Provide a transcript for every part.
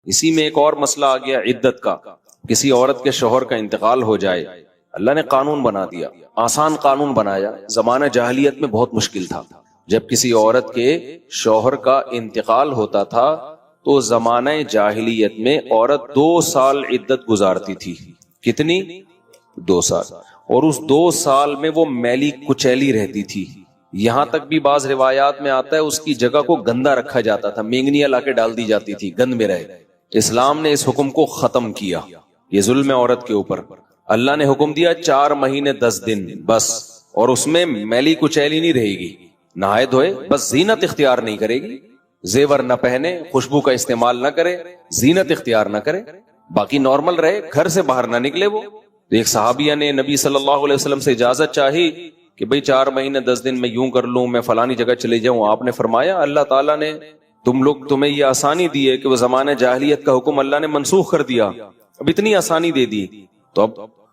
اسی میں ایک اور مسئلہ آ گیا عدت کا. کسی عورت کے شوہر کا انتقال ہو جائے, اللہ نے قانون بنا دیا, آسان قانون بنایا. زمانہ جاہلیت میں بہت مشکل تھا. جب کسی عورت کے شوہر کا انتقال ہوتا تھا تو زمانہ جاہلیت میں عورت 2 سال عدت گزارتی تھی. کتنی؟ 2 سال. اور اس 2 سال میں وہ میلی کچیلی رہتی تھی. یہاں تک بھی بعض روایات میں آتا ہے اس کی جگہ کو گندا رکھا جاتا تھا, مینگنیاں لا کے ڈال دی جاتی تھی, گند میں رہے. اسلام نے اس حکم کو ختم کیا. یہ ظلم ہے عورت کے اوپر. اللہ نے حکم دیا 4 مہینے 10 دن بس, اور اس میں میلی کچیلی نہیں رہے گی, نہائے دھوئے, بس زینت اختیار نہیں کرے گی, زیور نہ پہنے, خوشبو کا استعمال نہ کرے, زینت اختیار نہ کرے, باقی نارمل رہے, گھر سے باہر نہ نکلے. وہ ایک صحابیہ نے نبی صلی اللہ علیہ وسلم سے اجازت چاہی کہ بھئی 4 مہینے 10 دن میں یوں کر لوں, میں فلانی جگہ چلے جاؤں. آپ نے فرمایا اللہ تعالیٰ نے تمہیں یہ آسانی دی ہے کہ وہ زمانہ جاہلیت کا حکم اللہ نے منسوخ کر دیا, اب اتنی آسانی دے دی, تو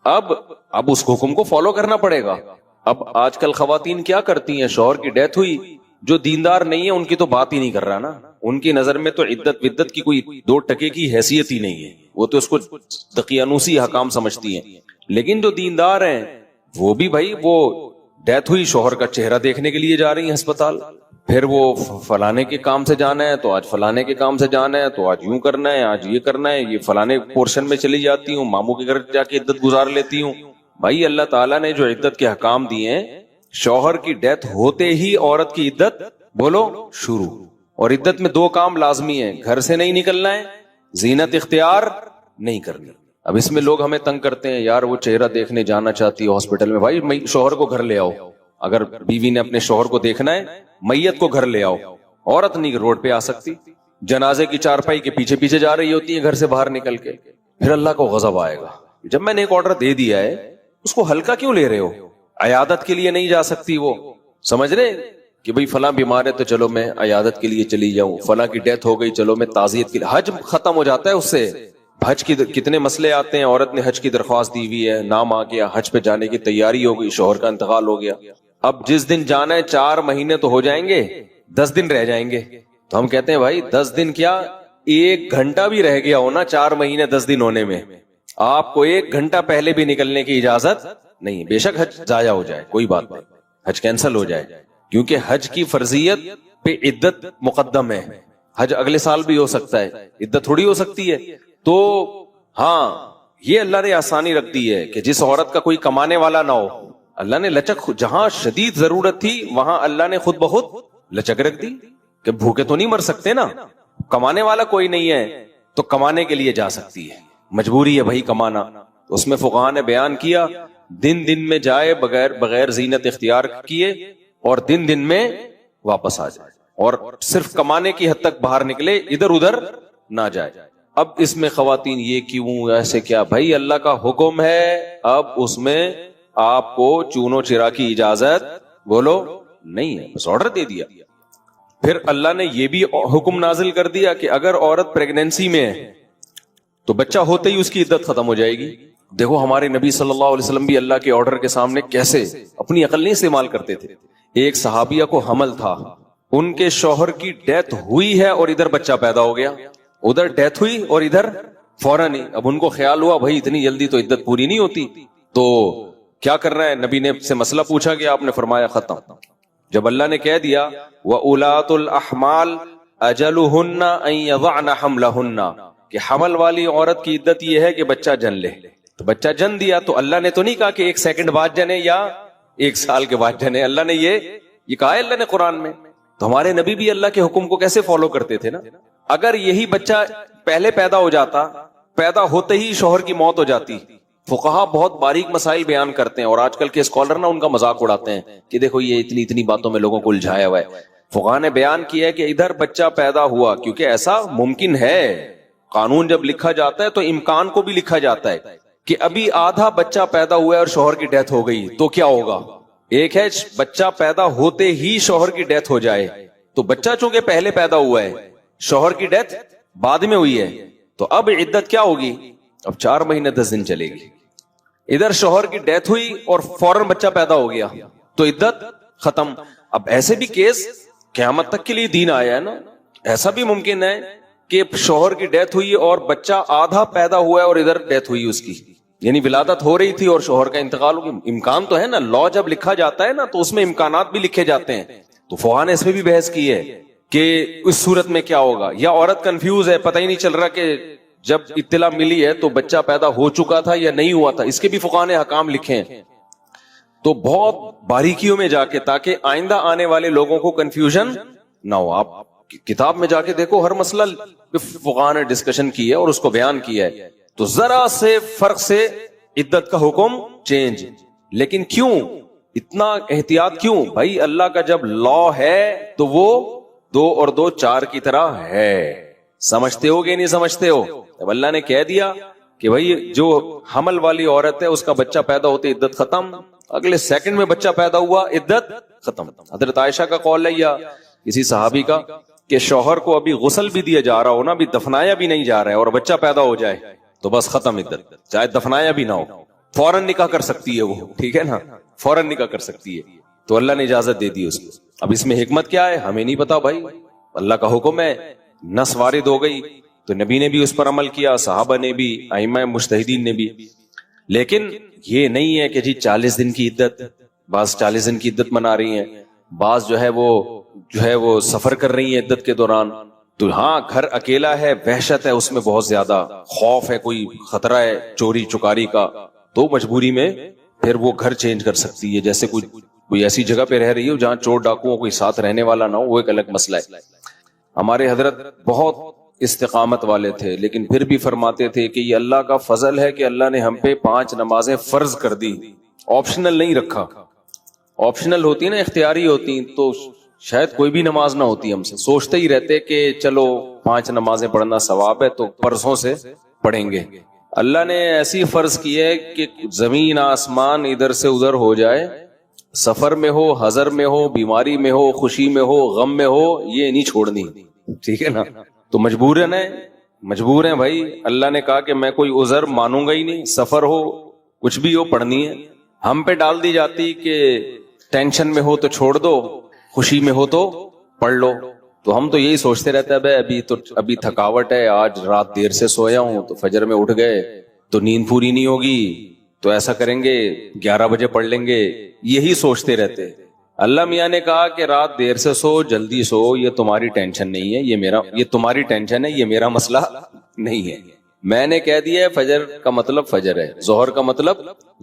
اب اس حکم کو فالو کرنا پڑے گا. اب آج کل خواتین کیا کرتی ہیں, شوہر کی ڈیتھ ہوئی, جو دیندار نہیں ہے ان کی تو بات ہی نہیں کر رہا نا, ان کی نظر میں تو عدت ودت کی کوئی 2 ٹکے کی حیثیت ہی نہیں ہے, وہ تو اس کو دقیانوسی حکام سمجھتی ہیں. لیکن جو دیندار ہیں وہ بھی بھائی, وہ ڈیتھ ہوئی, شوہر کا چہرہ دیکھنے کے لیے جا رہی ہیں ہسپتال, پھر وہ فلانے کے کام سے جانا ہے تو آج فلانے کے کام سے جانا ہے, تو آج یوں کرنا ہے, آج یہ کرنا ہے, یہ فلانے پورشن میں چلی جاتی ہوں, ماموں کے گھر جا کے عدت گزار لیتی ہوں. بھائی اللہ تعالیٰ نے جو عدت کے حکام دیے ہیں, شوہر کی ڈیتھ ہوتے ہی عورت کی عدت بولو شروع. اور عدت میں 2 کام لازمی ہیں, گھر سے نہیں نکلنا ہے, زینت اختیار نہیں کرنی. اب اس میں لوگ ہمیں تنگ کرتے ہیں, یار وہ چہرہ دیکھنے جانا چاہتی ہے ہاسپٹل میں, بھائی شوہر کو گھر لے آؤ. اگر بیوی نے اپنے شوہر کو دیکھنا ہے, میت کو گھر لے آؤ. عورت نہیں روڈ پہ آ سکتی, جنازے کی چارپائی کے پیچھے پیچھے جا رہی ہوتی ہے گھر سے باہر نکل کے. پھر اللہ کو غضب آئے گا, جب میں نے ایک آرڈر دے دیا ہے اس کو ہلکا کیوں لے رہے ہو. عیادت کے لیے نہیں جا سکتی, وہ سمجھ رہے کہ بھئی فلاں بیمار ہے تو چلو میں عیادت کے لیے چلی جاؤں, فلاں کی ڈیتھ ہو گئی چلو میں تعزیت کے لیے. حج ختم ہو جاتا ہے اس سے. حج کی کتنے مسئلے آتے ہیں, عورت نے حج کی درخواست دی ہوئی ہے, نام آ گیا, حج پہ جانے کی تیاری ہو گئی, شوہر کا انتقال ہو گیا, اب جس دن جانا ہے 4 مہینے تو ہو جائیں گے, 10 دن رہ جائیں گے. تو ہم کہتے ہیں بھائی 10 دن کیا, 1 گھنٹہ بھی رہ گیا ہونا 4 مہینے 10 دن ہونے میں, آپ کو 1 گھنٹہ پہلے بھی نکلنے کی اجازت نہیں. بے شک حج ضائع ہو جائے کوئی بات نہیں, حج کینسل ہو جائے, کیونکہ حج کی فرضیت پہ عدت مقدم ہے. حج اگلے سال بھی ہو سکتا ہے, عدت تھوڑی ہو سکتی ہے. تو ہاں یہ اللہ نے آسانی رکھ دی ہے کہ جس عورت کا کوئی کمانے والا نہ ہو, اللہ نے لچک, جہاں شدید ضرورت تھی وہاں اللہ نے خود بخود لچک رکھ دی کہ بھوکے تو نہیں مر سکتے نا, کمانے والا کوئی نہیں ہے تو کمانے کے لیے جا سکتی ہے, مجبوری ہے بھائی کمانا. اس میں فقہاء نے بیان کیا دن میں جائے بغیر زینت اختیار کیے, اور دن میں واپس آ جائے, اور صرف کمانے کی حد تک باہر نکلے, ادھر ادھر نہ جائے. اب اس میں خواتین یہ کیوں ایسے کیا, بھائی اللہ کا حکم ہے, اب اس میں آپ کو چونو چرا کی اجازت بولو نہیں ہے, بس آرڈر دے دیا. پھر اللہ نے یہ بھی حکم نازل کر دیا کہ اگر عورت پریگنینسی میں ہے تو بچہ ہوتے ہی اس کی عدت ختم ہو جائے گی. دیکھو ہمارے نبی صلی اللہ علیہ وسلم بھی اللہ کے آرڈر کے سامنے کیسے اپنی عقل نہیں استعمال کرتے تھے. ایک صحابیہ کو حمل تھا, ان کے شوہر کی ڈیتھ ہوئی ہے اور ادھر بچہ پیدا ہو گیا, ادھر ڈیتھ ہوئی اور ادھر فوراً ہی. اب ان کو خیال ہوا بھائی اتنی جلدی تو عدت پوری نہیں ہوتی, تو کیا کرنا ہے, نبی نے سے مسئلہ پوچھا گیا, آپ نے فرمایا ختم. جب اللہ نے کہہ دیا وَأُولَاتُ الْأَحْمَالِ أَجَلُهُنَّ أَن يَضَعْنَ حَمْلَهُنَّ, کہ حمل والی عورت کی عدت یہ ہے کہ بچہ جن لے. تو بچہ جن دیا تو اللہ نے تو نہیں کہا کہ 1 سیکنڈ بعد جنے یا 1 سال کے بعد جنے, اللہ نے یہ کہا ہے اللہ نے قرآن میں. تو ہمارے نبی بھی اللہ کے حکم کو کیسے فالو کرتے تھے نا. اگر یہی بچہ پہلے پیدا ہو جاتا, پیدا ہوتے ہی شوہر کی موت ہو جاتی. فقہا بہت باریک مسائل بیان کرتے ہیں, اور آج کل کے اسکالر نا ان کا مذاق اڑاتے ہیں کہ دیکھو یہ اتنی باتوں میں لوگوں کو الجھایا ہوا ہے. فقہا نے بیان کیا ہے کہ ادھر بچہ پیدا ہوا, کیونکہ ایسا ممکن ہے, قانون جب لکھا جاتا ہے تو امکان کو بھی لکھا جاتا ہے کہ ابھی آدھا بچہ پیدا ہوا ہے اور شوہر کی ڈیتھ ہو گئی تو کیا ہوگا. ایک ہے بچہ پیدا ہوتے ہی شوہر کی ڈیتھ ہو جائے, تو بچہ چونکہ پہلے پیدا ہوا ہے, شوہر کی ڈیتھ بعد میں ہوئی ہے, تو اب عدت کیا ہوگی, اب 4 مہینے 10 دن چلے گی. ادھر شوہر کی ڈیتھ ہوئی اور فوراً بچہ پیدا ہو گیا تو عدت ختم. اب ایسے بھی کیس قیامت تک کے لیے دین آیا ہے نا, ایسا بھی ممکن ہے کہ شوہر کی ڈیتھ ہوئی اور بچہ آدھا پیدا ہوا ہے اور ادھر ڈیتھ ہوئی اس کی، یعنی ولادت ہو رہی تھی اور شوہر کا انتقال ہو گیا. امکان تو ہے نا، لا جب لکھا جاتا ہے نا تو اس میں امکانات بھی لکھے جاتے ہیں. تو فقہا نے اس پہ بھی بحث کی ہے کہ اس صورت میں کیا ہوگا. یا عورت کنفیوز ہے، پتہ ہی نہیں چل رہا کہ جب اطلاع ملی ہے تو بچہ پیدا ہو چکا تھا یا نہیں ہوا تھا. اس کے بھی فقہا نے احکام لکھے ہیں. تو بہت باریکیوں میں جا کے، تاکہ آئندہ آنے والے لوگوں کو کنفیوژن نہ ہو. آپ کتاب میں جا کے دیکھو، ہر مسئلہ فقہا نے ڈسکشن کی ہے اور اس کو بیان کیا ہے. تو ذرا سے فرق سے عدت کا حکم چینج. لیکن کیوں اتنا احتیاط کیوں بھائی؟ اللہ کا جب لا ہے تو وہ 2 اور 2 4 کی طرح ہے. سمجھتے ہو کہ نہیں سمجھتے ہو؟ اب اللہ نے کہہ دیا کہ بھائی جو حمل والی عورت ہے اس کا بچہ پیدا ہوتے عدت ختم، اگلے سیکنڈ میں بچہ پیدا ہوا عدت ختم. حضرت عائشہ کا قول ہے یا کسی صحابی کا کہ شوہر کو ابھی غسل بھی دیا جا رہا ہو نا، ابھی دفنایا بھی نہیں جا رہا ہے اور بچہ پیدا ہو جائے تو بس ختم عدت، چاہے دفنایا بھی نہ ہو، فوراً نکاح کر سکتی ہے وہ، ٹھیک ہے نا، فوراً نکاح کر سکتی ہے. تو اللہ نے اجازت دے دی اس کو. اب اس میں حکمت کیا ہے ہمیں نہیں پتا بھائی، اللہ کا حکم ہے، نص وارد ہو گئی تو نبی نے بھی اس پر عمل کیا، صحابہ نے بھی، ائمہ مجتہدین نے بھی. لیکن یہ نہیں ہے کہ جی 40 دن کی عدت، بعض 40 دن کی عدت منا رہی ہیں، بعض جو ہے وہ سفر کر رہی ہیں عدت کے دوران. تو ہاں گھر اکیلا ہے، وحشت ہے اس میں، بہت زیادہ خوف ہے، کوئی خطرہ ہے چوری چکاری کا، تو مجبوری میں پھر وہ گھر چینج کر سکتی ہے. جیسے کوئی ایسی جگہ پہ رہ رہی ہو جہاں چور ڈاکوؤں کوئی ساتھ رہنے والا نہ ہو، وہ ایک الگ مسئلہ ہے. ہمارے حضرت بہت استقامت والے تھے، لیکن پھر بھی فرماتے تھے کہ یہ اللہ کا فضل ہے کہ اللہ نے ہم پہ 5 نمازیں فرض کر دی، آپشنل نہیں رکھا. آپشنل ہوتی نا، اختیاری ہوتی تو شاید کوئی بھی نماز نہ ہوتی. ہم سے سوچتے ہی رہتے کہ چلو 5 نمازیں پڑھنا ثواب ہے تو پرسوں سے پڑھیں گے. اللہ نے ایسی فرض کی ہے کہ زمین آسمان ادھر سے ادھر ہو جائے، سفر میں ہو، حضر میں ہو، بیماری میں ہو، خوشی میں ہو، غم میں ہو، یہ نہیں چھوڑنی. ٹھیک ہے نا؟ تو مجبور ہیں بھائی. اللہ نے کہا کہ میں کوئی عذر مانوں گا ہی نہیں، سفر ہو کچھ بھی ہو پڑھنی ہے. ہم پہ ڈال دی جاتی کہ ٹینشن میں ہو تو چھوڑ دو، خوشی میں ہو تو پڑھ لو. تو ہم تو یہی سوچتے رہتے ہیں ابھی تھکاوٹ ہے، آج رات دیر سے سویا ہوں تو فجر میں اٹھ گئے تو نیند پوری نہیں ہوگی، تو ایسا کریں گے 11 بجے پڑھ لیں گے. یہی سوچتے رہتے. اللہ میاں نے کہا کہ رات دیر سے سو، جلدی سو، یہ تمہاری ٹینشن نہیں ہے، یہ تمہاری ٹینشن ہے، یہ میرا مسئلہ نہیں ہے. میں نے کہہ دیا ہے فجر کا مطلب فجر ہے، ظہر کا مطلب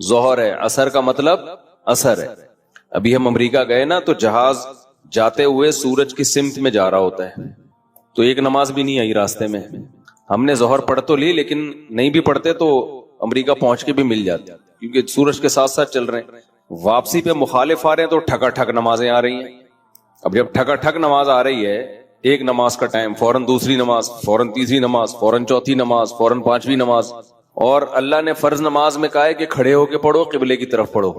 ظہر ہے، عصر کا مطلب عصر ہے. ابھی ہم امریکہ گئے نا تو جہاز جاتے ہوئے سورج کی سمت میں جا رہا ہوتا ہے، تو ایک نماز بھی نہیں آئی راستے میں. ہم نے ظہر پڑھ تو لی، لیکن نہیں بھی پڑھتے تو امریکہ پہنچ کے بھی مل جاتے، کیونکہ سورج کے ساتھ ساتھ چل رہے ہیں. واپسی پہ مخالف آ رہے ہیں تو ٹھکا ٹھک نمازیں آ رہی ہیں. اب جب ٹھکا ٹھک نماز آ رہی ہے، ایک نماز کا ٹائم، فوراً دوسری نماز، فوراً تیسری نماز، فوراً چوتھی نماز، فوراً 5ویں نماز. اور اللہ نے فرض نماز میں کہا ہے کہ کھڑے ہو کے پڑھو، قبلے کی طرف پڑھو.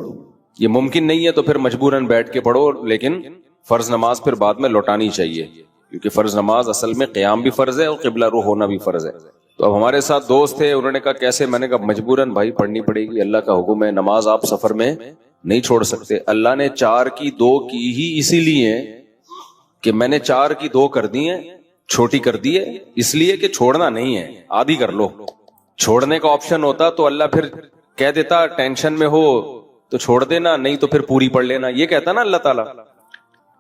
یہ ممکن نہیں ہے تو پھر مجبوراً بیٹھ کے پڑھو، لیکن فرض نماز پھر بعد میں لوٹانی چاہیے، کیونکہ فرض نماز اصل میں قیام بھی فرض ہے اور قبلہ رو ہونا بھی فرض ہے. تو اب ہمارے ساتھ دوست تھے، انہوں نے کہا کیسے؟ میں نے کہا مجبوراً بھائی پڑھنی پڑے گی، اللہ کا حکم ہے، نماز آپ سفر میں نہیں چھوڑ سکتے. اللہ نے 4 کی 2 کی ہی اسی لیے کہ میں نے 4 کی 2 کر دی ہیں، چھوٹی کر دی ہے اس لیے کہ چھوڑنا نہیں ہے، آدھی کر لو. چھوڑنے کا آپشن ہوتا تو اللہ پھر کہہ دیتا ٹینشن میں ہو تو چھوڑ دینا، نہیں تو پھر پوری پڑھ لینا، یہ کہتا نا اللہ تعالیٰ.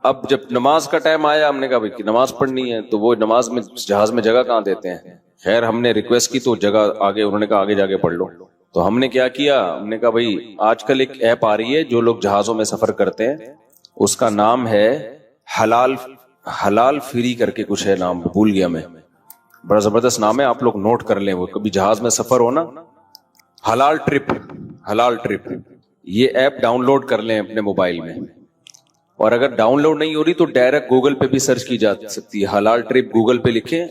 اب جب نماز کا ٹائم آیا، ہم نے کہا بھائی نماز پڑھنی ہے، تو وہ نماز میں جہاز میں جگہ کہاں دیتے ہیں. خیر ہم نے ریکویسٹ کی تو جگہ آگے، انہوں نے کہا آگے جا کے پڑھ لو. تو ہم نے کیا کیا، ہم نے کہا بھائی آج کل ایک ایپ آ رہی ہے جو لوگ جہازوں میں سفر کرتے ہیں، اس کا نام ہے حلال فری کر کے کچھ ہے، نام بھول گیا میں، بڑا زبردست نام ہے، آپ لوگ نوٹ کر لیں. وہ کبھی جہاز میں سفر ہو نا، حلال ٹرپ، یہ ایپ ڈاؤن لوڈ کر لیں اپنے موبائل میں. اور اگر ڈاؤن لوڈ نہیں ہو رہی تو ڈائریکٹ گوگل پہ بھی سرچ کی جا سکتی ہے، حلال ٹرپ گوگل پہ لکھیں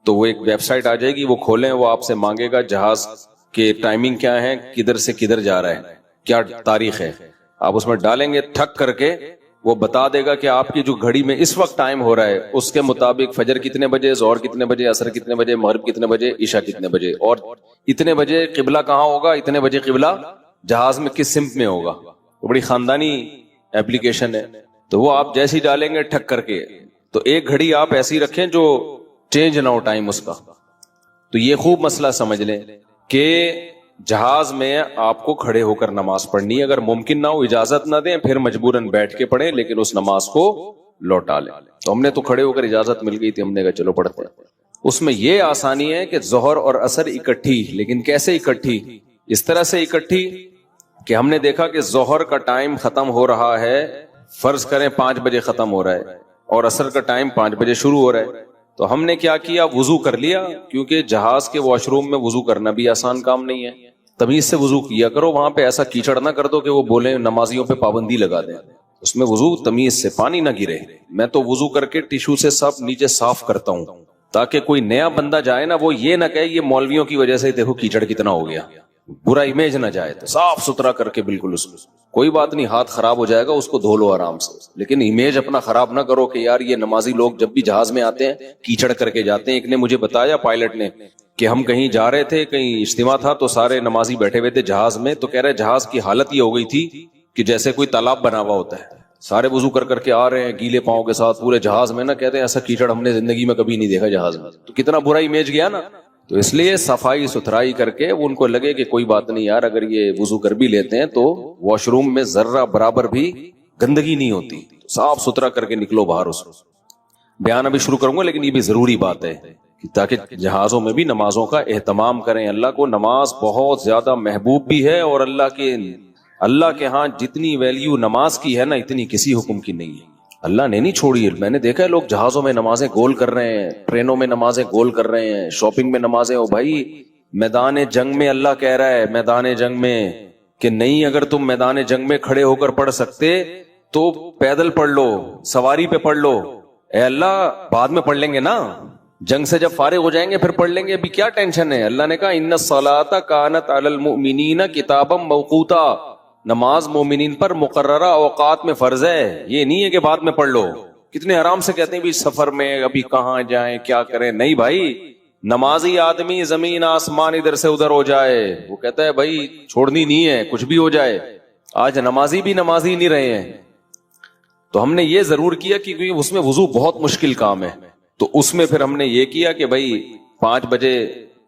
تو وہ ایک ویب سائٹ آ جائے گی، وہ کھولیں، وہ آپ سے مانگے گا جہاز کے ٹائمنگ کیا ہے، کدھر سے کدھر جا رہا ہے، کیا تاریخ ہے. آپ اس میں ڈالیں گے، ٹھک کر کے وہ بتا دے گا کہ آپ کی جو گھڑی میں اس وقت ٹائم ہو رہا ہے اس کے مطابق فجر کتنے بجے، ظہر کتنے بجے، عصر کتنے بجے، مغرب کتنے بجے، عشاء کتنے بجے، اور اتنے بجے قبلہ کہاں ہوگا، اتنے بجے قبلہ جہاز میں کس سمت میں ہوگا. تو بڑی خاندانی ایپلیکیشن ہے. تو وہ آپ جیسی ڈالیں گے ٹھک کر کے، تو ایک گھڑی آپ ایسی رکھیں جو چینج نہ ہو ٹائم اس کا. تو یہ خوب مسئلہ سمجھ لیں کہ جہاز میں آپ کو کھڑے ہو کر نماز پڑھنی ہے. اگر ممکن نہ ہو اجازت نہ دیں پھر مجبوراً بیٹھ کے پڑھیں, لیکن اس نماز کو لوٹا لیں. تو ہم نے تو کھڑے ہو کر اجازت مل گئی تھی, ہم نے کہا چلو پڑھتے ہیں. اس میں یہ آسانی ہے کہ ظہر اور عصر اکٹھی, لیکن کیسے اکٹھی؟ اس طرح سے اکٹھی کہ ہم نے دیکھا کہ ظہر کا ٹائم ختم ہو رہا ہے, فرض کریں 5 بجے ختم ہو رہا ہے, اور عصر کا ٹائم 5 بجے شروع ہو رہا ہے. تو ہم نے کیا کیا, وضو کر لیا, کیونکہ جہاز کے واش روم میں وضو کرنا بھی آسان کام نہیں ہے. تمیز سے وضو کیا کرو, وہاں پہ ایسا کیچڑ نہ کر دو کہ وہ بولیں نمازیوں پہ پابندی لگا دیں. اس میں وضو تمیز سے, پانی نہ گرے. میں تو وضو کر کے ٹیشو سے سب نیچے صاف کرتا ہوں تاکہ کوئی نیا بندہ جائے نا وہ یہ نہ کہے یہ مولویوں کی وجہ سے دیکھو کیچڑ کتنا ہو گیا, برا امیج نہ جائے. تو صاف ستھرا کر کے بالکل, اس کو کوئی بات نہیں, ہاتھ خراب ہو جائے گا اس کو دھو لو آرام سے, لیکن امیج اپنا خراب نہ کرو کہ یار یہ نمازی لوگ جب بھی جہاز میں آتے ہیں کیچڑ کر کے جاتے ہیں. ایک نے مجھے بتایا, پائلٹ نے, کہ ہم کہیں جا رہے تھے, کہیں اجتماع تھا, تو سارے نمازی بیٹھے ہوئے تھے جہاز میں, تو کہہ رہے جہاز کی حالت یہ ہو گئی تھی کہ جیسے کوئی تالاب بنا ہوا ہوتا ہے, سارے وضو کر کر کے آ رہے ہیں گیلے پاؤں کے ساتھ پورے جہاز میں نا, کہتے ہیں ایسا کیچڑ ہم نے زندگی میں کبھی نہیں دیکھا جہاز میں. تو کتنا برا امیج گیا نا. تو اس لیے صفائی ستھرائی کر کے ان کو لگے کہ کوئی بات نہیں یار, اگر یہ وضو کر بھی لیتے ہیں تو واش روم میں ذرہ برابر بھی گندگی نہیں ہوتی, صاف ستھرا کر کے نکلو باہر. اس بیان ابھی شروع کروں گا, لیکن یہ بھی ضروری بات ہے تاکہ جہازوں میں بھی نمازوں کا اہتمام کریں. اللہ کو نماز بہت زیادہ محبوب بھی ہے, اور اللہ کے ہاں جتنی ویلیو نماز کی ہے نا اتنی کسی حکم کی نہیں ہے. اللہ نے نہیں چھوڑی. میں نے دیکھا ہے لوگ جہازوں میں نمازیں گول کر رہے ہیں, ٹرینوں میں نمازیں گول کر رہے ہیں, شاپنگ میں نمازیں. ہو بھائی میدان جنگ میں اللہ کہہ رہا ہے, میدان جنگ میں کہ نہیں, اگر تم میدان جنگ میں کھڑے ہو کر پڑھ سکتے تو پیدل پڑھ لو, سواری پہ پڑھ لو. اے اللہ بعد میں پڑھ لیں گے نا, جنگ سے جب فارغ ہو جائیں گے پھر پڑھ لیں گے, ابھی کیا ٹینشن ہے. اللہ نے کہا ان الصلاۃ کانت علی المؤمنین کتابا موقوتا, نماز مومنین پر مقررہ اوقات میں فرض ہے, یہ نہیں ہے کہ بعد میں پڑھ لو. کتنے آرام سے کہتے ہیں بھی سفر میں ابھی کہاں جائیں کیا کریں. نہیں بھائی, نمازی آدمی زمین آسمان ادھر سے ادھر ہو جائے وہ کہتا ہے بھائی چھوڑنی نہیں ہے, کچھ بھی ہو جائے. آج نمازی بھی نمازی نہیں رہے ہیں. تو ہم نے یہ ضرور کیا کیونکہ اس میں وضو بہت مشکل کام ہے, تو اس میں پھر ہم نے یہ کیا کہ بھائی 5 بجے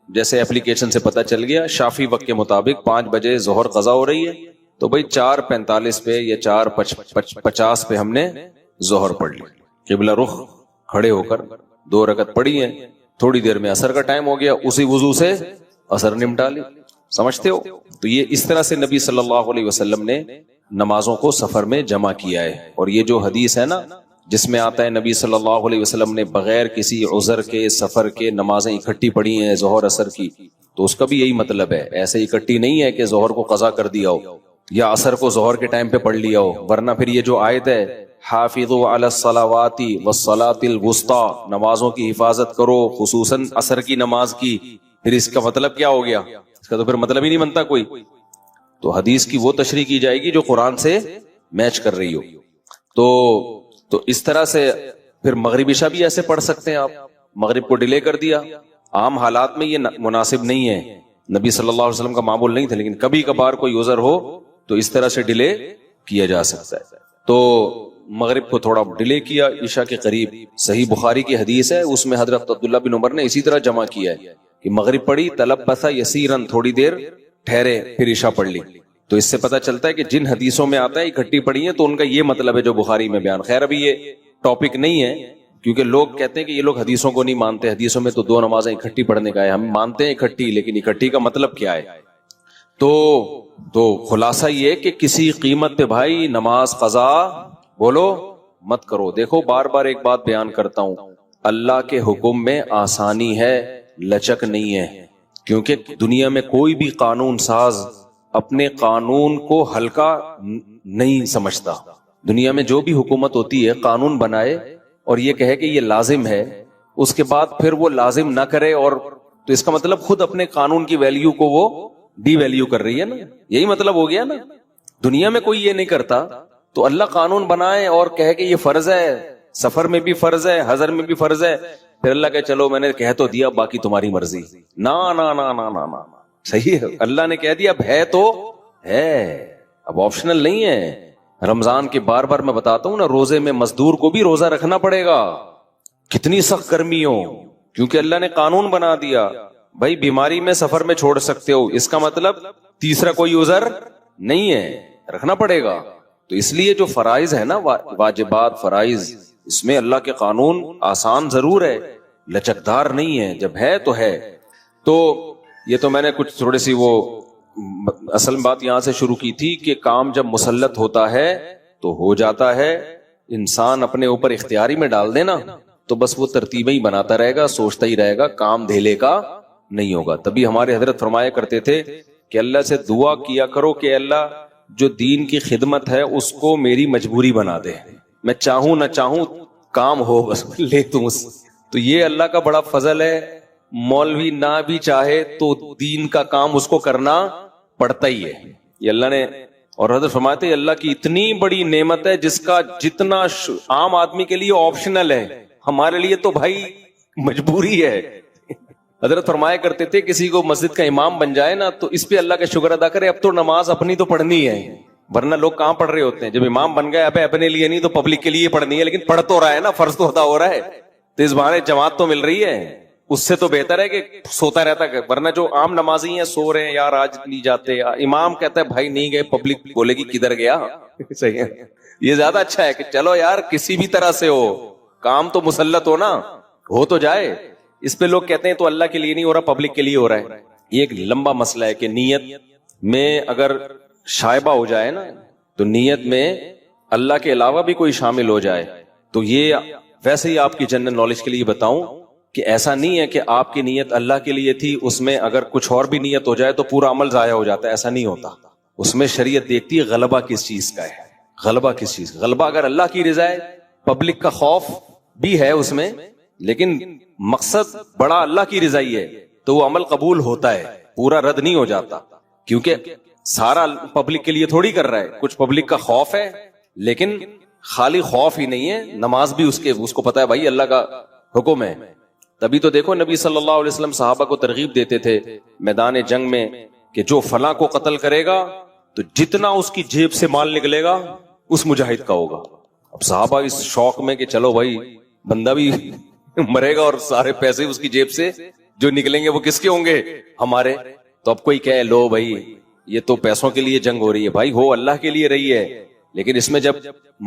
جیسے اپلیکیشن سے پتہ چل گیا شافی وقت کے مطابق 5 بجے ظہر قضا ہو رہی ہے, تو بھائی 4:45 پہ یا 4:50 پہ ہم نے ظہر پڑھ لی. قبلہ رخ کھڑے ہو کر 2 رکعت پڑھی ہیں, تھوڑی دیر میں عصر کا ٹائم ہو گیا, اسی وضو سے عصر نمٹا لی. سمجھتے ہو؟ تو یہ اس طرح سے نبی صلی اللہ علیہ وسلم نے نمازوں کو سفر میں جمع کیا ہے. اور یہ جو حدیث ہے نا جس میں آتا ہے نبی صلی اللہ علیہ وسلم نے بغیر کسی عذر کے سفر کے نمازیں اکٹھی پڑھی ہیں ظہر عصر کی, تو اس کا بھی یہی مطلب ہے. ایسے اکٹھی نہیں ہے کہ ظہر کو قضا کر دیا ہو یا عصر کو ظہر کے ٹائم پہ پڑھ لیا ہو, ورنہ پھر یہ جو آیت ہے حافظوا علی الصلوات والصلاۃ الوسطی, نمازوں کی حفاظت کرو خصوصاً عصر کی نماز کی, پھر اس کا مطلب کیا ہو گیا؟ اس کا تو پھر مطلب ہی نہیں بنتا کوئی. تو حدیث کی وہ تشریح کی جائے گی جو قرآن سے میچ کر رہی ہو. تو اس طرح سے پھر مغرب عشاء بھی ایسے پڑھ سکتے ہیں آپ. مغرب کو ڈیلے کر دیا, عام حالات میں یہ مناسب نہیں ہے, نبی صلی اللہ علیہ وسلم کا معمول نہیں تھا, لیکن کبھی کبھار کوئی عذر ہو تو اس طرح سے ڈیلے کیا جا سکتا ہے. تو مغرب کو تھوڑا ڈیلے کیا عشاء کے قریب. صحیح بخاری کی حدیث ہے, اس میں حضرت عبداللہ بن عمر نے اسی طرح جمع کیا ہے کہ مغرب پڑھی, تلبث یسیرا, تھوڑی دیر ٹھہرے, پھر عشاء پڑھ لی. تو اس سے پتہ چلتا ہے کہ جن حدیثوں میں آتا ہے اکٹھی پڑھی ہیں تو ان کا یہ مطلب ہے جو بخاری میں بیان. خیر ابھی یہ ٹاپک نہیں ہے کیونکہ لوگ کہتے ہیں کہ یہ لوگ حدیثوں کو نہیں مانتے, حدیثوں میں تو 2 نمازیں اکٹھی پڑھنے کا ہے. ہم مانتے ہیں اکٹھی, لیکن اکٹھی کا مطلب کیا ہے؟ تو خلاصہ یہ کہ کسی قیمت پہ بھائی نماز قضا بولو مت کرو. دیکھو بار بار ایک بات بیان کرتا ہوں, اللہ کے حکم میں آسانی ہے, لچک نہیں ہے. کیونکہ دنیا میں کوئی بھی قانون ساز اپنے قانون کو ہلکا نہیں سمجھتا. دنیا میں جو بھی حکومت ہوتی ہے قانون بنائے اور یہ کہے کہ یہ لازم ہے, اس کے بعد پھر وہ لازم نہ کرے, اور تو اس کا مطلب خود اپنے قانون کی ویلیو کو وہ ڈی ویلیو کر رہی ہے نا. یہی مطلب ہو گیا نا. دنیا میں کوئی یہ نہیں کرتا, تو اللہ قانون بنائے اور کہے کہ یہ فرض ہے, سفر میں بھی فرض ہے, حضر میں بھی فرض ہے, پھر اللہ کہ چلو میں نے کہہ تو دیا, باقی تمہاری مرضی. نا نا نا نا نا نا, صحیح ہے, اللہ نے کہہ دیا اب ہے تو ہے, اب آپشنل نہیں ہے. رمضان کے بار بار میں بتاتا ہوں نا, روزے میں مزدور کو بھی روزہ رکھنا پڑے گا, کتنی سخت گرمی ہو, کیونکہ اللہ نے قانون بنا دیا بھائی بیماری میں سفر میں چھوڑ سکتے ہو، اس کا مطلب تیسرا کوئی عذر نہیں ہے، رکھنا پڑے گا. تو اس لیے جو فرائض ہے نا، واجبات فرائض، اس میں اللہ کے قانون آسان ضرور ہے، لچکدار نہیں ہے، جب ہے تو ہے. تو یہ تو میں نے کچھ تھوڑی سی وہ اصل بات یہاں سے شروع کی تھی کہ کام جب مسلط ہوتا ہے تو ہو جاتا ہے. انسان اپنے اوپر اختیاری میں ڈال دینا تو بس وہ ترتیبیں ہی بناتا رہے گا، سوچتا ہی رہے گا، کام دھیلے کا نہیں ہوگا. تبھی ہمارے حضرت فرمایا کرتے تھے کہ اللہ سے دعا کیا کرو کہ اللہ جو دین کی خدمت ہے اس کو میری مجبوری بنا دے، میں چاہوں نہ چاہوں کام ہو بس لے تم اس. تو یہ اللہ کا بڑا فضل ہے، مولوی نہ بھی چاہے تو دین کا کام اس کو کرنا پڑتا ہی ہے. یہ اللہ نے، اور حضرت فرماتے ہیں اللہ کی اتنی بڑی نعمت ہے جس کا جتنا عام آدمی کے لیے آپشنل ہے، ہمارے لیے تو بھائی مجبوری ہے. حضرت فرمایا کرتے تھے کسی کو مسجد کا امام بن جائے نا تو اس پہ اللہ کا شکر ادا کرے، اب تو نماز اپنی تو پڑھنی ہے، ورنہ لوگ کہاں پڑھ رہے ہوتے ہیں. جب امام بن گئے اب اپنے لیے نہیں تو پبلک کے لیے پڑھنی ہے، لیکن پڑھ تو رہا ہے نا، فرض تو ادا ہو رہا ہے، تو اس بہانے جماعت تو مل رہی ہے. اس سے تو بہتر ہے کہ سوتا رہتا ہے، ورنہ جو عام نمازی ہیں سو رہے ہیں، یار آج نہیں جاتے، امام کہتا ہے بھائی نہیں گئے، پبلک بولے گی کدھر گیا. صحیح ہے، یہ زیادہ اچھا ہے کہ چلو یار کسی بھی طرح سے ہو کام تو مسلط ہو نا، ہو تو جائے. اس پہ لوگ کہتے ہیں تو اللہ کے لیے نہیں ہو رہا، پبلک کے لیے ہو رہا ہے. یہ ایک لمبا مسئلہ ہے کہ نیت میں اگر شائبہ ہو جائے نا، تو نیت میں اللہ کے علاوہ بھی کوئی شامل ہو جائے تو یہ ویسے ہی آپ کی جنرل نالج کے لیے بتاؤں کہ ایسا نہیں ہے کہ آپ کی نیت اللہ کے لیے تھی، اس میں اگر کچھ اور بھی نیت ہو جائے تو پورا عمل ضائع ہو جاتا ہے، ایسا نہیں ہوتا. اس میں شریعت دیکھتی ہے غلبہ کس چیز کا ہے، غلبہ کس چیز. غلبہ اگر اللہ کی رضا ہے، پبلک کا خوف بھی ہے اس میں، لیکن مقصد بڑا اللہ کی رضا ہی ہے تو وہ عمل قبول ہوتا ہے، پورا رد نہیں ہو جاتا. کیونکہ سارا پبلک کے لیے تھوڑی کر رہا ہے، کچھ پبلک کا خوف ہے، لیکن خالی خوف ہی نہیں ہے، نماز بھی اس کو پتا ہے بھائی اللہ کا حکم ہے. تبھی تو دیکھو نبی صلی اللہ علیہ وسلم صحابہ کو ترغیب دیتے تھے میدان جنگ میں کہ جو فلاں کو قتل کرے گا تو جتنا اس کی جیب سے مال نکلے گا اس مجاہد کا ہوگا. اب صحابہ اس شوق میں کہ چلو بھائی بندہ بھی مرے گا اور سارے پیسے اس کی جیب سے جو نکلیں گے وہ کس کے ہوں گے؟ ہمارے. تو اب کوئی کہے لو بھائی یہ تو پیسوں کے لیے جنگ ہو رہی ہے، بھائی ہو اللہ کے لیے رہی ہے، لیکن اس میں جب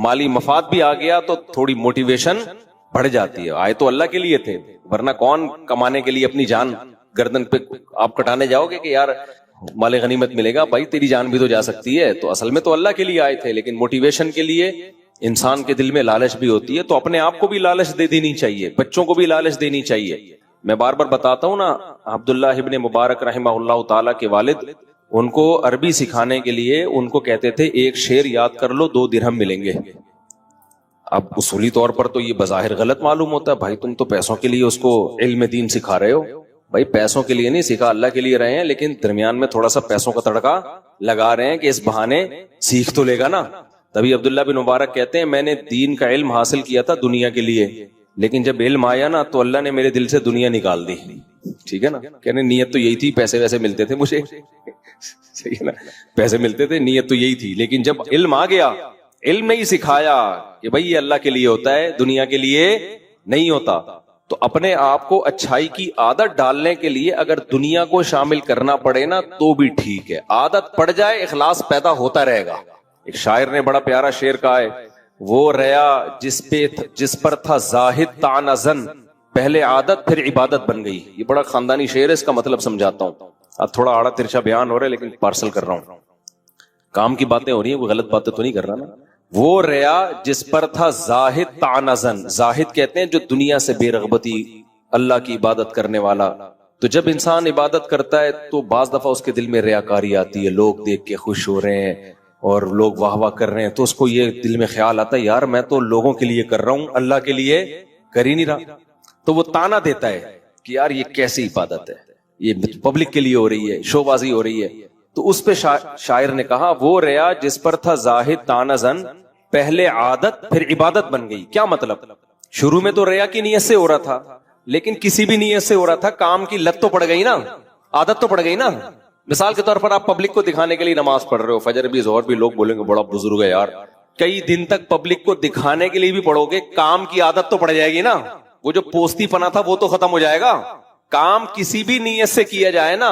مالی مفاد بھی آ گیا تو تھوڑی موٹیویشن بڑھ جاتی ہے. آئے تو اللہ کے لیے تھے، ورنہ کون کمانے کے لیے اپنی جان گردن پہ آپ کٹانے جاؤ گے کہ یار مال غنیمت ملے گا؟ بھائی تیری جان بھی تو جا سکتی ہے. تو اصل میں تو اللہ کے لیے آئے تھے، لیکن موٹیویشن کے لیے انسان کے دل میں لالچ بھی ہوتی ہے، تو اپنے آپ کو بھی لالچ دے دینی چاہیے، بچوں کو بھی لالچ دینی چاہیے. میں بار بار بتاتا ہوں نا، عبداللہ ابن مبارک رحمہ اللہ تعالیٰ کے والد، ان کو عربی سکھانے کے لیے ان کو کہتے تھے ایک شعر یاد کر لو 2 درہم ملیں گے. اب اصولی طور پر تو یہ بظاہر غلط معلوم ہوتا ہے، بھائی تم تو پیسوں کے لیے اس کو علم دین سکھا رہے ہو. بھائی پیسوں کے لیے نہیں سکھا، اللہ کے لیے رہے ہیں، لیکن درمیان میں تھوڑا سا پیسوں کا تڑکا لگا رہے ہیں کہ اس بہانے سیکھ تو لے گا نا. تبھی عبداللہ بن مبارک کہتے ہیں میں نے دین کا علم حاصل کیا تھا دنیا کے لیے، لیکن جب علم آیا نا تو اللہ نے میرے دل سے دنیا نکال دی. ٹھیک ہے نا، کہنے نیت تو یہی تھی، پیسے ویسے ملتے تھے مجھے، صحیح ہے نا، پیسے ملتے تھے، نیت تو یہی تھی، لیکن جب علم آ گیا، علم نے ہی سکھایا کہ بھائی یہ اللہ کے لیے ہوتا ہے، دنیا کے لیے نہیں ہوتا. تو اپنے آپ کو اچھائی کی عادت ڈالنے کے لیے اگر دنیا کو شامل کرنا پڑے نا تو بھی ٹھیک ہے، عادت پڑ جائے اخلاص پیدا ہوتا رہے گا. ایک شاعر نے بڑا پیارا شعر کہا ہے، وہ ریا جس پر تھا زاہد طعنہ زن، پہلے عادت پھر عبادت بن گئی. یہ بڑا خاندانی شعر ہے، اس کا مطلب سمجھاتا ہوں. اب تھوڑا آڑا ترچھا بیان ہو رہا ہے لیکن پارسل کر رہا ہوں، کام کی باتیں ہو رہی ہیں، کوئی غلط باتیں تو نہیں کر رہا نا. وہ ریا جس پر تھا زاہد طعنہ زن، زاہد کہتے ہیں جو دنیا سے بے رغبتی، اللہ کی عبادت کرنے والا. تو جب انسان عبادت کرتا ہے تو بعض دفعہ اس کے دل میں ریاکاری آتی ہے، لوگ دیکھ کے خوش ہو رہے ہیں اور لوگ واہ واہ کر رہے ہیں، تو اس کو یہ دل میں خیال آتا ہے یار میں تو لوگوں کے لیے کر رہا ہوں، اللہ کے لیے کر ہی نہیں رہا. تو وہ تانا دیتا ہے کہ یار یہ کیسی عبادت ہے، یہ پبلک کے لیے ہو رہی ہے، شو بازی ہو رہی ہے. تو اس پہ شاعر نے کہا وہ ریا جس پر تھا زاہد طعنہ زن، پہلے عادت پھر عبادت بن گئی. کیا مطلب؟ شروع میں تو ریا کی نیت سے ہو رہا تھا، لیکن کسی بھی نیت سے ہو رہا تھا، کام کی لت تو پڑ گئی نا، عادت تو پڑ گئی نا. مثال کے طور پر آپ پبلک کو دکھانے کے لیے نماز پڑھ رہے ہو، فجر بھی ظہر بھی، لوگ بولیں گے بڑا بزرگ ہے یار، کئی دن تک پبلک کو دکھانے کے لیے بھی پڑھو گے، کام کی عادت تو پڑ جائے گی نا. وہ جو پوستی پنا تھا وہ تو ختم ہو جائے گا. کام کسی بھی نیت سے کیا جائے نا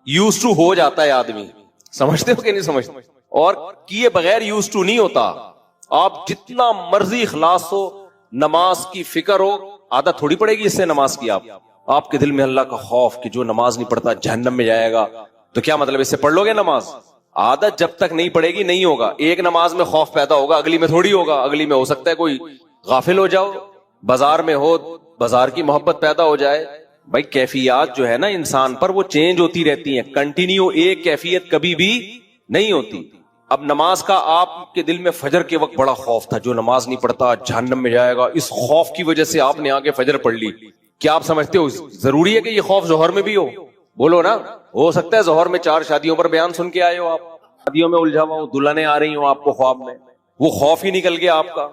یوز ٹو ہو جاتا ہے آدمی. سمجھتے ہو کہ نہیں سمجھتے؟ اور کیے بغیر یوز ٹو نہیں ہوتا. آپ جتنا مرضی اخلاص ہو, نماز کی فکر ہو, عادت تھوڑی پڑے گی اس سے نماز کی. آپ کے دل میں اللہ کا خوف کہ جو نماز نہیں پڑھتا جہنم میں جائے گا, تو کیا مطلب اس سے پڑھ لو گے نماز؟ عادت جب تک نہیں پڑے گی نہیں ہوگا. ایک نماز میں خوف پیدا ہوگا, اگلی میں تھوڑی ہوگا. اگلی میں ہو سکتا ہے کوئی غافل ہو جاؤ, بازار میں ہو, بازار کی محبت پیدا ہو جائے. بھائی کیفیات جو ہے نا انسان پر وہ چینج ہوتی رہتی ہیں, کنٹینیو ایک کیفیت کبھی بھی نہیں ہوتی. اب نماز کا آپ کے دل میں فجر کے وقت بڑا خوف تھا, جو نماز نہیں پڑھتا جہنم میں جائے گا. اس خوف کی وجہ سے آپ نے آگے فجر پڑھ لی. کیا آپ سمجھتے ہو ضروری ہے کہ یہ خوف ظہر میں بھی ہو؟ بولو نا. ہو سکتا ہے ظہر میں 4 شادیوں پر بیان سن کے آئے ہو, آپ شادیوں میں الجھا ہوا ہو, دلہنیں آ رہی ہوں آپ کو خواب میں, وہ خوف ہی نکل گیا آپ کا.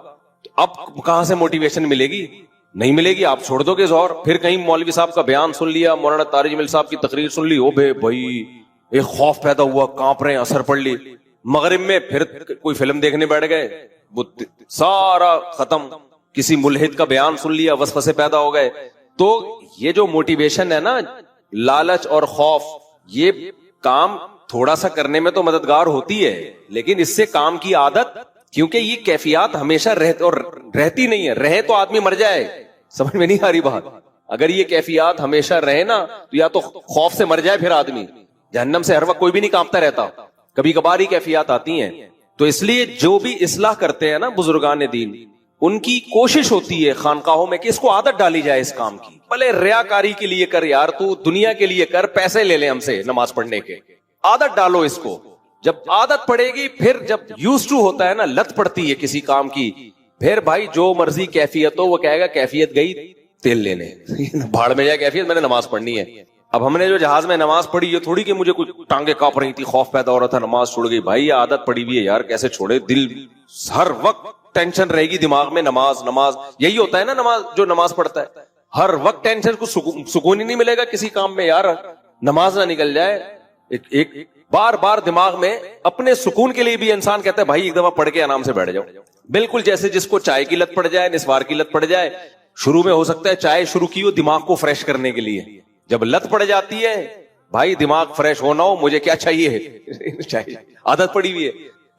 اب کہاں سے موٹیویشن ملے گی؟ نہیں ملے گی. آپ چھوڑ دو گے ظہر. پھر کہیں مولوی صاحب کا بیان سن لیا, مولانا طارق جمیل صاحب کی تقریر سن لی, او بھائی ایک خوف پیدا ہوا, کانپ رہے ہیں, اثر پڑ لی. مغرب میں پھر کوئی فلم دیکھنے بیٹھ گئے, سارا ختم. کسی ملحد کا بیان سن لیا, وسوسے پیدا ہو گئے. تو یہ جو موٹیویشن ہے نا, لالچ اور خوف, یہ کام تھوڑا سا کرنے میں تو مددگار ہوتی ہے, لیکن اس سے کام کی عادت, کیونکہ یہ کیفیات ہمیشہ رہتی نہیں ہے. رہے تو آدمی مر جائے. سمجھ میں نہیں آ رہی بات؟ اگر یہ کیفیات ہمیشہ رہے نا تو یا تو خوف سے مر جائے پھر آدمی. جہنم سے ہر وقت کوئی بھی نہیں کانپتا رہتا, کبھی کبھار ہی کیفیات آتی ہیں. تو اس لیے جو بھی اصلاح کرتے ہیں نا بزرگان دین, ان کی کوشش ہوتی ہے خانقاہوں میں کہ اس کو عادت ڈالی جائے اس کام کی. بھلے ریاکاری کے لیے کر یار, تو دنیا کے لیے کر, پیسے لے لیں ہم سے نماز پڑھنے کے, عادت ڈالو اس کو. جب عادت پڑے گی, پھر جب یوز ٹو ہوتا ہے نا, لت پڑتی ہے کسی کام کی, پھر بھائی جو مرضی کیفیت ہو, وہ کہے گا کیفیت گئی تیل لینے, بھاڑ میں جائے کیفیت, میں نے نماز پڑھنی ہے. اب ہم نے جو جہاز میں نماز پڑھی, یہ تھوڑی کہ مجھے کچھ ٹانگیں کانپ رہی تھی, خوف پیدا ہو رہا تھا, نماز چھوڑ گئی. بھائی یہ عادت پڑی ہوئی ہے یار, کیسے چھوڑے؟ دل ہر وقت ٹینشن رہے گی دماغ میں, نماز نماز. یہی ہوتا ہے نا نماز, جو نماز پڑھتا ہے ہر وقت ٹینشن, کو سکون ہی نہیں ملے گا کسی کام میں یار, نماز نہ نکل جائے. ایک بار بار دماغ میں اپنے سکون کے لیے بھی انسان کہتا ہے بھائی ایک دفعہ پڑھ کے آرام سے بیٹھ جاؤ. بالکل جیسے جس کو چائے کی لت پڑ جائے, نسوار کی لت پڑ جائے. شروع میں ہو سکتا ہے چائے شروع کی ہو دماغ کو فریش کرنے کے لیے, جب لت پڑ جاتی ہے بھائی دماغ فریش ہونا ہو, مجھے کیا چاہیے؟ چاہیے. عادت پڑی ہوئی ہے.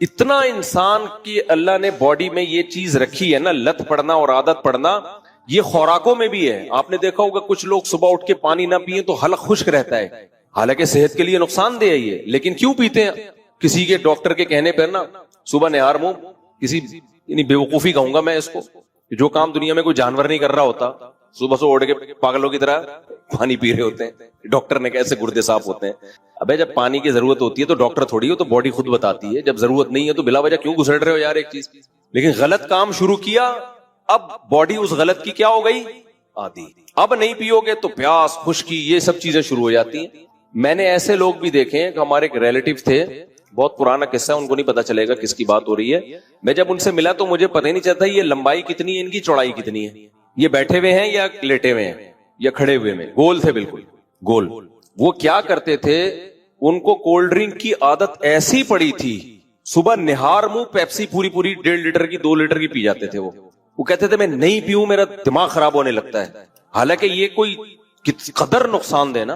اتنا انسان کی اللہ نے باڈی میں یہ چیز رکھی ہے نا, لت پڑنا اور عادت پڑنا, یہ خوراکوں میں بھی ہے. آپ نے دیکھا ہوگا کچھ لوگ صبح اٹھ کے پانی نہ پیئے تو حلق خشک رہتا ہے, حالانکہ صحت کے لیے نقصان دہ ہے یہ, لیکن کیوں پیتے ہیں؟ کسی کے ڈاکٹر کے کہنے پر نا, صبح نہار منہ, کسی یعنی بیوقوفی کہوں گا میں اس کو, جو کام دنیا میں کوئی جانور نہیں کر رہا ہوتا, صبح سے اٹھ کے پاگلوں کی طرح پانی پی رہے ہوتے ہیں. ڈاکٹر نے کیسے گردے صاف ہوتے ہیں. ابے جب پانی کی ضرورت ہوتی ہے تو ڈاکٹر تھوڑی ہو, تو باڈی خود بتاتی ہے. جب ضرورت نہیں ہے تو بلا وجہ کیوں گھسڑ رہے ہو یار ایک چیز. لیکن غلط کام شروع کیا, اب باڈی اس غلط کی کیا ہو گئی؟ عادی. اب نہیں پیو گے تو پیاس, خشکی, یہ سب چیزیں شروع ہو جاتی ہیں. میں نے ایسے لوگ بھی دیکھے ہیں کہ ہمارے ایک ریلیٹیو تھے, بہت پرانا قصہ, ان کو نہیں پتا چلے گا کس کی بات ہو رہی ہے. میں جب ان سے ملا تو مجھے پتہ ہی نہیں چلتا یہ لمبائی کتنی ہے, ان کی چوڑائی کتنی ہے, یہ بیٹھے ہوئے ہیں یا لیٹے ہوئے ہیں یا کھڑے ہوئے میں. گول تھے, بالکل گول. وہ کیا کرتے تھے, ان کو کولڈ ڈرنک کی عادت ایسی پڑی تھی, صبح نہار منہ پیپسی پوری 1.5 لیٹر کی 2 لیٹر کی پی جاتے تھے. وہ کہتے تھے میں نہیں پیوں میرا دماغ خراب ہونے لگتا ہے. حالانکہ یہ کوئی قدر نقصان دہ نا.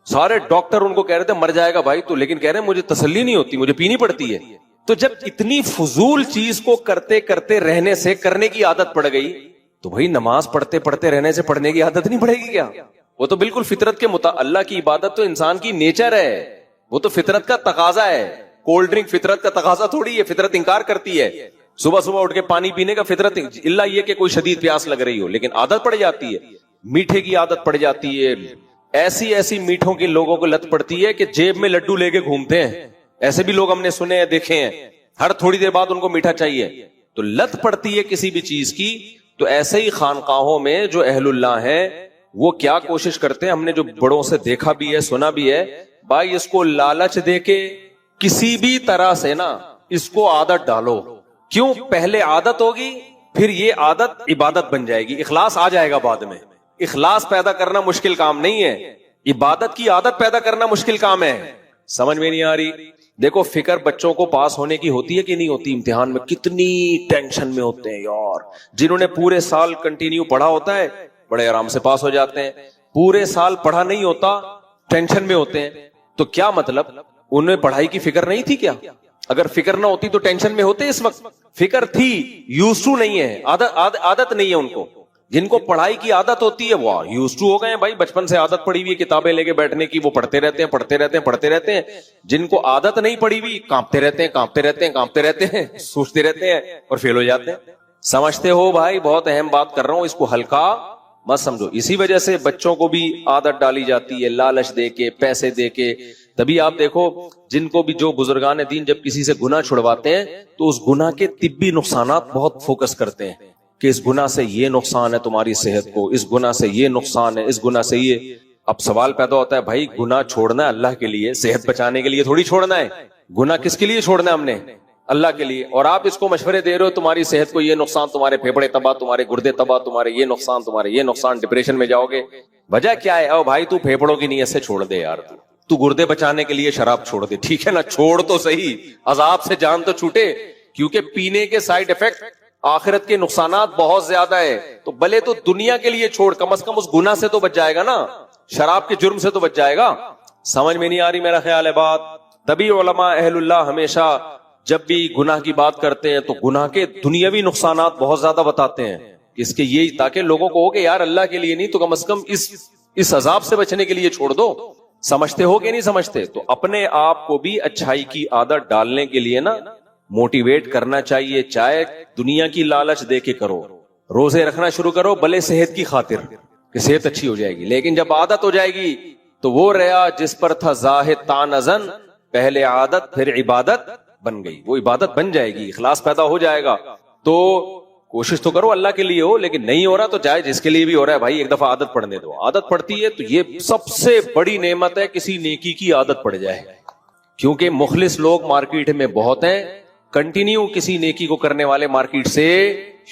سارے ڈاکٹر ان کو کہہ رہے تھے مر جائے گا بھائی, تو لیکن کہہ رہے ہیں مجھے تسلی نہیں ہوتی, مجھے پینی پڑتی ہے. تو جب اتنی فضول چیز کو کرتے کرتے رہنے سے کرنے کی عادت پڑ گئی, تو بھائی نماز پڑھتے پڑھتے رہنے سے پڑھنے کی عادت نہیں پڑے گی کیا؟ وہ تو بالکل فطرت کے اللہ کی عبادت تو انسان کی نیچر ہے, وہ تو فطرت کا تقاضا ہے. کولڈ ڈرنک فطرت کا تقاضا تھوڑی ہے, فطرت انکار کرتی ہے صبح صبح اٹھ کے پانی پینے کا. فطرت اللہ یہ کہ کوئی شدید پیاس لگ رہی ہو, لیکن عادت پڑ جاتی ہے. میٹھے کی عادت پڑ جاتی ہے, ایسی میٹھوں کے لوگوں کو لت پڑتی ہے کہ جیب میں لڈو لے کے گھومتے ہیں. ایسے بھی لوگ ہم نے سنے ہیں, دیکھے ہیں, ہر تھوڑی دیر بعد ان کو میٹھا چاہیے. تو لت پڑتی ہے کسی بھی چیز کی. تو ایسے ہی خانقاہوں میں جو اہل اللہ ہیں وہ کیا کوشش کرتے ہیں, ہم نے جو بڑوں سے دیکھا بھی ہے, سنا بھی ہے, بھائی اس کو لالچ دے کے کسی بھی طرح سے نا اس کو عادت ڈالو. کیوں؟ پہلے عادت ہوگی, پھر یہ عادت عبادت بن جائے گی, اخلاص آ جائے گا بعد میں. اخلاص پیدا کرنا مشکل کام نہیں ہے, عبادت کی عادت پیدا کرنا مشکل کام ہے. سمجھ میں نہیں آ رہی؟ دیکھو فکر بچوں کو پاس ہونے کی ہوتی ہے کہ نہیں ہوتی؟ امتحان میں کتنی ٹینشن میں ہوتے ہیں یار. جنہوں نے پورے سال کنٹینیو پڑھا ہوتا ہے, بڑے آرام سے پاس ہو جاتے ہیں. پورے سال پڑھا نہیں ہوتا, ٹینشن میں ہوتے ہیں. تو کیا مطلب, انہیں پڑھائی کی فکر نہیں تھی کیا؟ اگر فکر نہ ہوتی تو ٹینشن میں ہوتے. اس وقت فکر تھی, یوز ٹو نہیں ہے, عادت نہیں ہے ان کو. جن کو پڑھائی کی عادت ہوتی ہے وہ یوز ٹو ہو گئے ہیں بھائی, بچپن سے عادت پڑی ہوئی ہے کتابیں لے کے بیٹھنے کی, وہ پڑھتے رہتے ہیں. جن کو عادت نہیں پڑی ہوئی کانپتے رہتے ہیں, سوچتے رہتے ہیں اور فیل ہو جاتے ہیں. سمجھتے ہو بھائی, بہت اہم بات کر رہا ہوں, اس کو ہلکا مت سمجھو. اسی وجہ سے بچوں کو بھی عادت ڈالی جاتی ہے لالچ دے کے, پیسے دے کے. تبھی آپ دیکھو جن کو بھی جو بزرگان دین جب کسی سے گناہ چھڑواتے ہیں تو اس گناہ کے طبی نقصانات بہت فوکس کرتے ہیں کہ اس گناہ سے یہ نقصان ہے تمہاری صحت کو, اس گناہ سے یہ نقصان ہے, اس گناہ سے یہ. اب سوال پیدا ہوتا ہے بھائی گناہ چھوڑنا ہے اللہ کے لیے, صحت بچانے کے لیے تھوڑی چھوڑنا ہے. گناہ کس کے لیے چھوڑنا ہے ہم نے؟ اللہ کے لیے. اور آپ اس کو مشورے دے رہے ہو تمہاری صحت کو یہ نقصان, تمہارے پھیپھڑے تباہ, تمہارے گردے تباہ, تمہارے یہ نقصان, ڈپریشن میں جاؤ گے. وجہ کیا ہے؟ او بھائی تو پھیپھڑوں کی نیت سے چھوڑ دے یار, تو گردے بچانے کے لیے شراب چھوڑ دے, ٹھیک ہے نا, چھوڑ تو صحیح, عذاب سے جان تو چھوٹے. کیونکہ پینے کے سائیڈ افیکٹ, آخرت کے نقصانات بہت زیادہ ہے. تو بھلے تو دنیا کے لیے چھوڑ, کم از کم اس گناہ سے تو بچ جائے گا نا, شراب کے جرم سے تو بچ جائے گا. سمجھ میں نہیں آ رہی میرا خیال ہے بات. تبھی علماء اہل اللہ ہمیشہ جب بھی گناہ کی بات کرتے ہیں تو گناہ کے دنیاوی نقصانات بہت زیادہ بتاتے ہیں, اس کے یہی تاکہ لوگوں کو ہو کہ یار اللہ کے لیے نہیں تو کم از کم اس عذاب سے بچنے کے لیے چھوڑ دو. سمجھتے ہو کہ نہیں سمجھتے؟ تو اپنے آپ کو بھی اچھائی کی عادت ڈالنے کے لیے نا موٹیویٹ کرنا چاہیے. چاہے دنیا کی لالچ دے کے کرو, روزے رکھنا شروع کرو بھلے صحت کی خاطر کہ صحت اچھی ہو جائے گی, لیکن جب عادت ہو جائے گی تو وہ ریا جس پر تھا زاہد تانزن, پہلے عادت پھر عبادت بن گئی, وہ عبادت بن جائے گی, اخلاص پیدا ہو جائے گا. تو کوشش تو کرو اللہ کے لیے ہو, لیکن نہیں ہو رہا تو چاہے جس کے لیے بھی ہو رہا ہے بھائی ایک دفعہ عادت پڑنے دو. عادت پڑتی ہے تو یہ سب سے بڑی نعمت ہے کسی نیکی کی عادت پڑ جائے, کیونکہ مخلص لوگ مارکیٹ میں بہت ہیں, کنٹینیو کسی نیکی کو کرنے والے مارکیٹ سے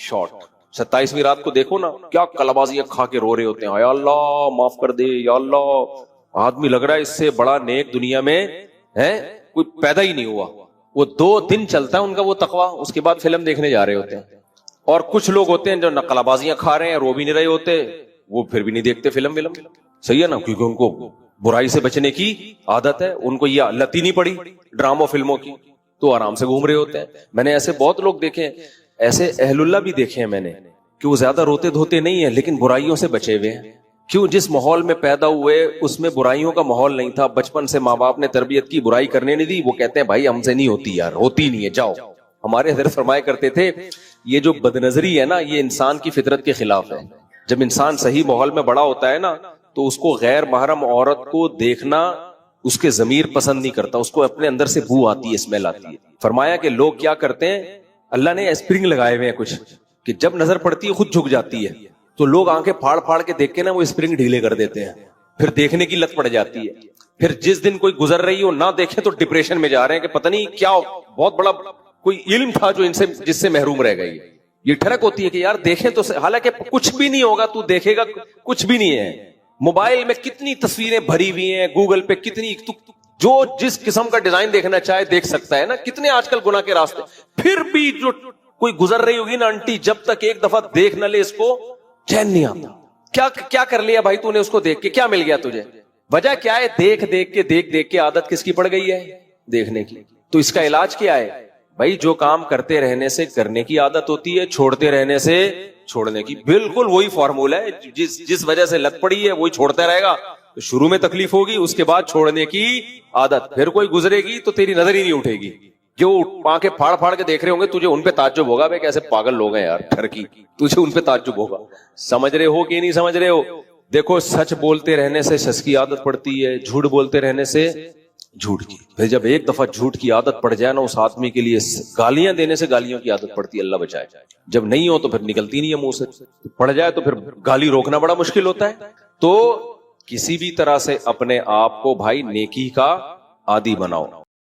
شارٹ. 27ویں رات کو دیکھو نا کیا کلابازیاں کھا کے رو رہے ہوتے ہیں, یا اللہ معاف کر دے, یا اللہ. آدمی لگ رہا ہے اس سے بڑا نیک دنیا میں ہے کوئی پیدا ہی نہیں ہوا. وہ 2 دن چلتا ہے ان کا وہ تقویٰ, اس کے بعد فلم دیکھنے جا رہے ہوتے ہیں. اور کچھ لوگ ہوتے ہیں جو نقلابازیاں کھا رہے ہیں, رو بھی نہیں رہے ہوتے, وہ پھر بھی نہیں دیکھتے فلم. صحیح ہے نا, کیونکہ ان کو برائی سے بچنے کی عادت ہے, ان کو یہ لت ہی نہیں پڑی ڈراموں فلموں کی, تو آرام سے گھوم رہے ہوتے ہیں. میں نے ایسے بہت لوگ دیکھے, ایسے اہل اللہ بھی دیکھے ہیں میں نے, کہ وہ زیادہ روتے دھوتے نہیں ہیں لیکن برائیوں سے بچے ہوئے ہیں. کیوں؟ جس ماحول میں پیدا ہوئے اس میں برائیوں کا ماحول نہیں تھا, بچپن سے ماں باپ نے تربیت کی, برائی کرنے نہیں دی. وہ کہتے ہیں بھائی ہم سے نہیں ہوتی یار, ہوتی نہیں ہے, جاؤ. ہمارے حضرت فرمایا کرتے تھے یہ جو بدنظری ہے نا یہ انسان کی فطرت کے خلاف ہے. جب انسان صحیح ماحول میں بڑا ہوتا ہے نا تو اس کو غیر محرم عورت کو دیکھنا اس کے ضمیر پسند نہیں کرتا, اس کو اپنے اندر سے بو آتی ہے, اسمیل آتی ہے. فرمایا کہ لوگ کیا کرتے ہیں, اللہ نے اسپرنگ لگائے ہوئے ہیں کچھ, کہ جب نظر پڑتی ہے خود جھک جاتی ہے, تو لوگ آنکھیں پھاڑ پھاڑ کے دیکھ کے نا وہ اسپرنگ ڈھیلے کر دیتے ہیں, پھر دیکھنے کی لت پڑ جاتی ہے. پھر جس دن کوئی گزر رہی ہو نہ دیکھیں تو ڈپریشن میں جا رہے ہیں کہ پتہ نہیں کیا بہت بڑا کوئی علم تھا جو جس سے محروم رہ گئی. یہ ٹھڑک ہوتی ہے کہ یار دیکھیں تو, حالانکہ کچھ بھی نہیں ہوگا, تو دیکھے گا کچھ بھی نہیں ہے. موبائل میں کتنی تصویریں بھری ہوئی ہیں, گوگل پہ کتنی, جو جس قسم کا ڈیزائن دیکھنا چاہے دیکھ سکتا ہے نا. کتنے آج کل گناہ کے راستے, پھر بھی جو کوئی گزر رہی ہوگی نا آنٹی, جب تک ایک دفعہ دیکھ نہ لے اس کو چین نہیں آتا. کیا کر لیا بھائی تو نے اس کو دیکھ کے, کیا مل گیا تجھے؟ وجہ کیا ہے؟ دیکھ کے عادت کس کی پڑ گئی ہے؟ دیکھنے کی. تو اس کا علاج کیا ہے بھائی؟ جو کام کرتے رہنے سے کرنے کی عادت ہوتی ہے, چھوڑتے رہنے سے چھوڑنے کی. بالکل وہی فارمولا ہے, جس وجہ سے لت پڑی ہے وہی چھوڑتا رہے گا. شروع میں تکلیف ہوگی, اس کے بعد چھوڑنے کی عادت, پھر کوئی گزرے گی تو تیری نظر ہی نہیں اٹھے گی. جو آنکھیں پھاڑ پھاڑ کے دیکھ رہے ہوں گے تجھے ان پہ تعجب ہوگا, بھائی کیسے پاگل لوگ ہیں یار ٹھرکی, تجھے ان پہ تعجب ہوگا. سمجھ رہے ہو کہ نہیں سمجھ رہے ہو؟ دیکھو سچ بولتے رہنے سے سچ کی عادت پڑتی ہے, جھوٹ بولتے رہنے سے جھوٹ کی. پھر جب ایک دفعہ جھوٹ کی عادت پڑ جائے نا اس آدمی کے لیے, گالیاں دینے سے گالیوں کی عادت پڑتی ہے, اللہ بچائے. جب نہیں ہو تو پھر نکلتی نہیں ہے منہ سے, پڑ جائے تو پھر گالی روکنا بڑا مشکل ہوتا ہے. تو کسی بھی طرح سے اپنے آپ کو بھائی نیکی کا عادی بناؤ.